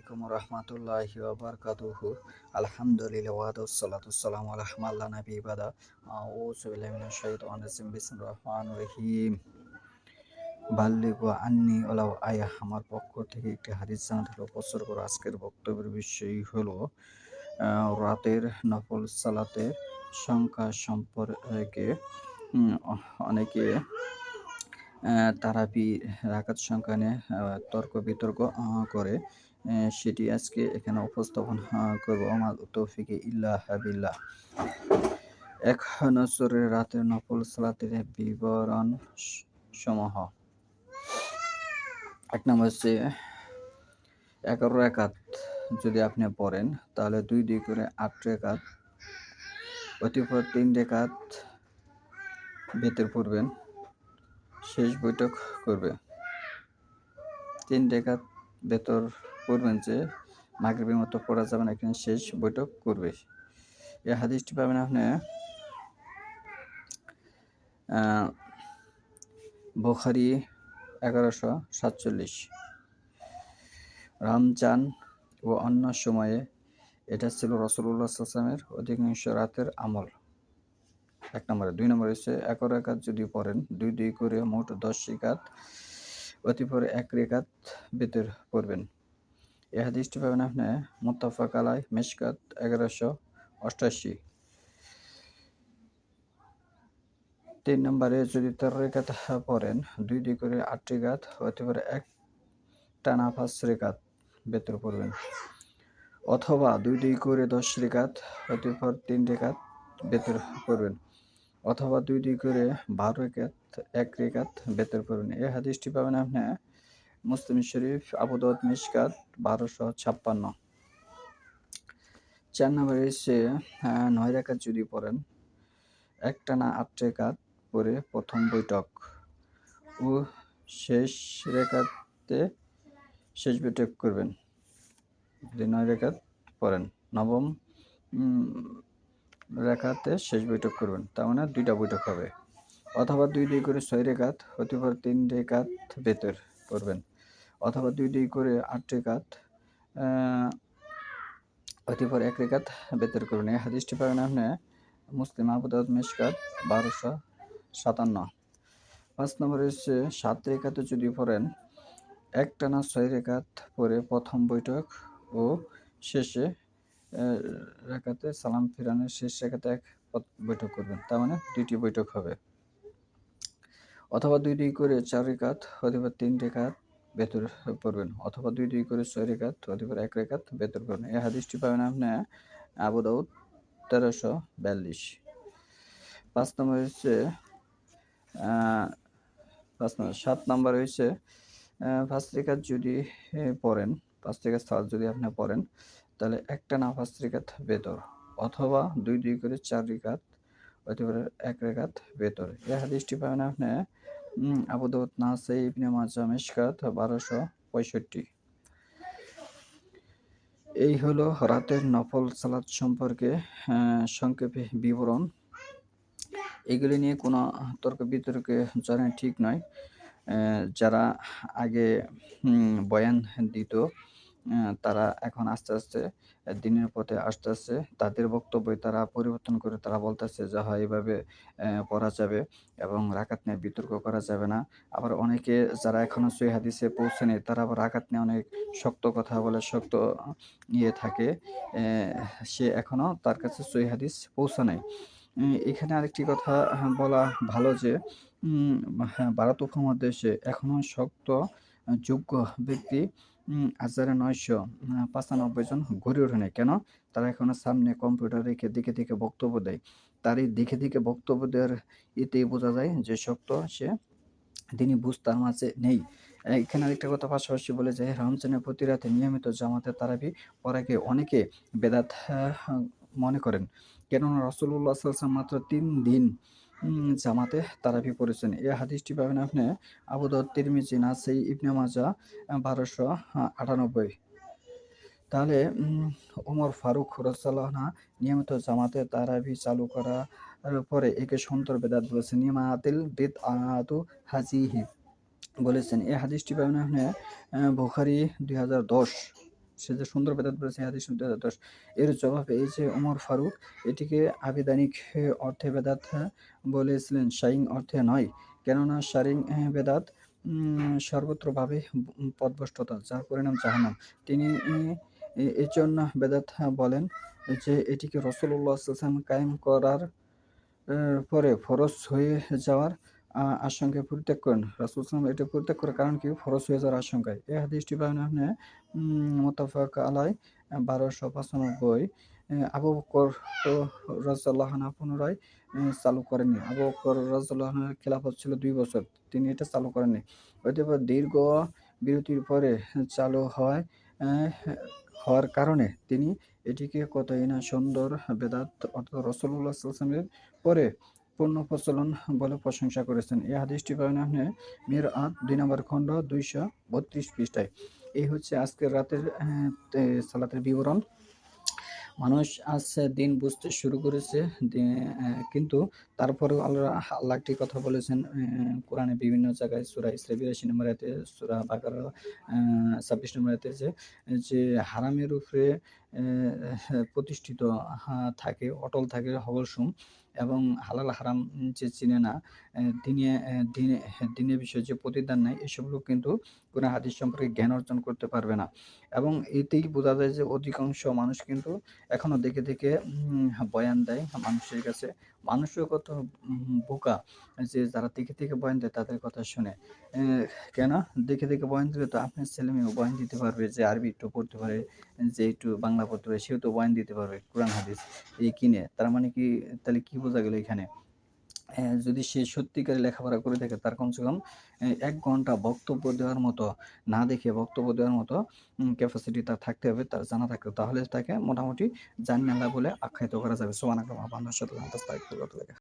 আলাইকুম রহমতুল্লাহি ওয়া বারাকাতুহু। আলহামদুলিল্লাহ ওয়াসসালাতু ওয়াসসালামু আলা মান লা নাবিয়্যা বাদা। আউযু বিল্লাহি মিনাশ শাইতানির রাজিম। বিসমিল্লাহির রহমানির রহিম। বাল্লিগু আন্নী ওয়ালাউ আয়া। আমার পক্ষ থেকে একটি হাদিস জানাতে হলো প্রচার করা। আজকের বক্তব্যের বিষয় হলো রাতের নফল সালাতের সংখ্যা সম্পর্কে অনেকে তারাবি রাকাত সংখ্যা নিয়ে তর্ক বিতর্ক করে। সেটি আজকে এখানে উপস্থাপন করব। আমার তৌফিকে ইল্লাহ বিল্লাহ। এক নজরে রাতের নফল সালাতের বিবরণ সমূহ। এক নম্বর হচ্ছে 11 রাকাত যদি আপনি পড়েন তাহলে 2 করে 8 রাকাত, অতঃপর 3 রাকাত বেতের পড়বেন, শেষ বৈঠক করবে। 3 রাকাত বেতর পড়বেন যে মাগরিবের মতো পড়া যাবে না, এখানে শেষ বৈঠক করবে। এই হাদিসটি পাবেন আপনি বুখারী 1147। রমজান ও অন্য সময়ে এটা ছিল রাসূলুল্লাহ সাল্লাল্লাহু আলাইহি ওয়াসাল্লামের অধিকাংশ রাতের আমল। এক নম্বরে। 2 নম্বরে হচ্ছে 11 রাকাত যদি পড়েন 2 করে মোট 10 রাকাত, অতঃপর 1 রাকাত বেতর পড়বেন। এই হাদিসটি পাবেন আপনি মুত্তাফাক আলাইহি মিশকাত 1188। 3 নম্বরে যদি 13 রাকাত পড়েন 2 করে 8 রাকাত, অতঃপর এক টানা 5 রাকাত বেতর পড়বেন। অথবা 2 করে 10 রাকাত, অতঃপর 3 রাকাত বেতর পড়বেন। অথবা 2 করে 12 রাকাত, 1 রাকাত বেতর পড়বেন। এই হাদিসটি পাবেন আপনি মুসলিম শরীফ, আবু দাউদ মিশকাত 1256। 4 নম্বরে হচ্ছে 9 রাকাত যদি পড়েন একটানা 8 রাকাত পরে প্রথম বৈঠক ও শেষ রাকাতে শেষ বৈঠক করবেন। যদি 9 রাকাত পড়েন নবম রাকাতে শেষ বৈঠক করবেন, তার মানে 2টা বৈঠক হবে। অথবা 2 করে 6 রাকাত, অতঃপর 3 রাকাত বেতর পড়বেন। অথবা 2 করে 8 রাকাত, অতঃপর 1 রাকাত বেতর করবেন। এই হাদিসটি পাবেন আপনি মুসলিম, আবু দাউদ মিশকাত 1257। 5 নম্বরে হচ্ছে 7 রাকাতে যদি পড়েন একটানা 6 রাকাত পরে প্রথম বৈঠক ও শেষে রাকাতে সালাম ফিরানোর শেষ রাকাতে 1 বৈঠক করবেন, তার মানে 2টি বৈঠক হবে। অথবা 2 করে 4 রাকাত, অথবা 3 রাকাত বেতর পড়বেন। অথবা 2 করে 6 রাকাত, অথবা 1 রাকাত বেতর করবেন। এই হাদিসটি পাবেন আপনি আবু দাউদ 1342। 5 নম্বর হচ্ছে 7 নম্বর হচ্ছে 5 রাকাত যদি পড়েন, 5 রাকাত সালাত যদি আপনি পড়েন তাহলে একটানা 5 রাকাত বেতর। অথবা 2 করে 4 রাকাত, অথবা 1 রাকাত বেতর। এই হাদিসটি পাবেন আপনি আবু দাউদ, নাসাই, ইবনে মাজাহ, মিশকাত 1265। এই হলো রাতের নফল সালাত সম্পর্কে সংক্ষেপে বিবরণ। এগুলি নিয়ে কোনো তর্ক বিতর্কে জড়ানো ঠিক নয়। যারা আগে বয়ান দিত তারা এখন আস্তে আস্তে দিনের পথে আসতেছে। তাদের বক্তব্যই তারা পরিবর্তন করে তারা বলতেছে যে হয় এভাবে পড়া যাবে এবং রাকাত নিয়ে বিতর্ক করা যাবে না। আবার অনেকে যারা এখনো সহিহ হাদিসে পৌঁছেনি তারা আবার রাকাত নিয়ে অনেক শক্ত কথা বলে, শক্ত থাকে। সে এখনো তার কাছে সহিহ হাদিস পৌঁছে নাই। এখানে আরেকটি কথা বলা ভালো যে ভারত উপমহাদেশে এখনো শক্ত যোগ্য ব্যক্তি 1995 জন গড়ে ওঠে নাই। কেন? তারা এখনো সামনে কম্পিউটার রেখে দেখে বক্তব্য দেয়। তার এই দেখে বক্তব্য দেওয়ার এতেই বোঝা যায় যে শক্ত সে দিনই বুঝ তার মাঝে নেই। এখানে আরেকটা কথা পাশাপাশি বলে যে রমজানের প্রতি রাতে নিয়মিত জামাতে তারাবি পড়াকে অনেকে বেদাত মনে করেন। কেননা রাসূলুল্লাহ সাল্লাল্লাহু আলাইহি ওয়াসাল্লাম মাত্র 3 দিন জামাতে তারাবি পড়েছেন। এই হাদিসটি পাবেন আপনি আবু দাউদ, তিরমিজি, নাসাই, ইবনে মাজাহ 1298। তাহলে ওমর ফারুক রাদিয়াল্লাহু আনহু নিয়মিত জামাতে তারাবি চালু করার পরে একে সুন্দর বেদাত বলেছেন। নিমাতিল বিদআতু হাযিহি বলেছেন। এই হাদিসটি পাবেন আপনি বুখারী 2010। সে যে সুন্দর বেদাত বলেছে এই হাদিস শুনতে দোষ। এর জবাবে এই যে ওমর ফারুক এটিকে আবিধানিক অর্থে বেদাত বলেছিলেন, শারঈ অর্থে নয়। কেননা শারঈ বেদাত সর্বত্রভাবে পথভ্রষ্টতা, যার পরিণাম জাহান্নাম। তিনি এজন্য বেদাত বলেন যে এটিকে রাসূলুল্লাহ সাল্লাল্লাহু আলাইহি ওয়াসাল্লাম কায়েম করার পরে ফরজ হয়ে যাওয়ার আশঙ্কায় পরিত্যাগ করেন। রাসূল সাল্লাল্লাহু আলাইহি ওয়াসাল্লাম এটা পরিত্যাগ করার কারণ কি? ফরজ হয়ে যাওয়ার আশঙ্কায়। এই হাদিসটি বর্ণনা মুত্তাফাক আলাইহি ১২৯৫। আবু বকর রাদিয়াল্লাহু আনহু পুনরায় চালু করেননি। আবু বকর রাদিয়াল্লাহু আনহুর খেলাফত ছিল ২ বছর। তিনি এটা চালু করেননি। অতঃপর দীর্ঘ বিরতির পরে চালু হওয়ার কারণে তিনি এটিকে কতই না সুন্দর বেদাত অর্থাৎ রাসূলুল্লাহ সাল্লাল্লাহু আলাইহি ওয়াসাল্লামের পরে পূর্ণ প্রচলন বলে প্রশংসা করেছেন। এই হাদিসটি বর্ণনা মিরআত ২ নম্বর খণ্ড ২৩২ পৃষ্ঠায়। এই হচ্ছে আজকের রাতের সালাতের বিবরণ। মানুষ আজ দিন বুঝতে শুরু করেছে, কিন্তু তারপরেও আল্লাহ একটি কথা বলেছেন কোরআনে বিভিন্ন জায়গায় সূরা ইসরা ৮২ নম্বর আয়াতে, সূরা বাকারা ২৬ নম্বর আয়াতে যে হারামের উপরে প্রতিষ্ঠিত থাকে, অটল থাকে হবলসম, এবং হালাল হারাম যে চিনে না, দিনের বিষয়ে যে প্রতিদান নেয়, এসব লোক কিন্তু কোরআন হাদিস সম্পর্কে জ্ঞান অর্জন করতে পারবে না। এবং এতেই বোঝা যায় যে অধিকাংশ মানুষ কিন্তু এখনো দেখে বয়ান দেয় মানুষের কাছে। মানুষও কত বোকা যে যারা দেখে বয়ান দেয় তাদের কথা শুনে। কেন? দেখে বয়ান দিলে তো আপনার ছেলেমেয়েও বয়ান দিতে পারবে, যে আরবি একটু পড়তে পারে, যে একটু বাংলা পড়তে পারে, সেও তো বয়ান দিতে পারবে কোরআন হাদিস কিনে। তার মানে কি, তাহলে কি বোঝা গেল এখানে? যদি সে সত্যিকারের লেখাপড়া করে থাকে তার কমসে কম ১ ঘন্টা বক্তব্য দেওয়ার মতো, না দেখে বক্তব্য দেওয়ার মতো ক্যাপাসিটি তার থাকতে হবে, তার জানা থাকতে হবে। তাহলে তাকে মোটামুটি জান্নাল্লাহ বলে আখ্যায়িত করা যাবে। সুবহানাল্লাহ ওয়া বিহামদিহি আশহাদু আল্লা ইলাহা ইল্লাল্লাহ।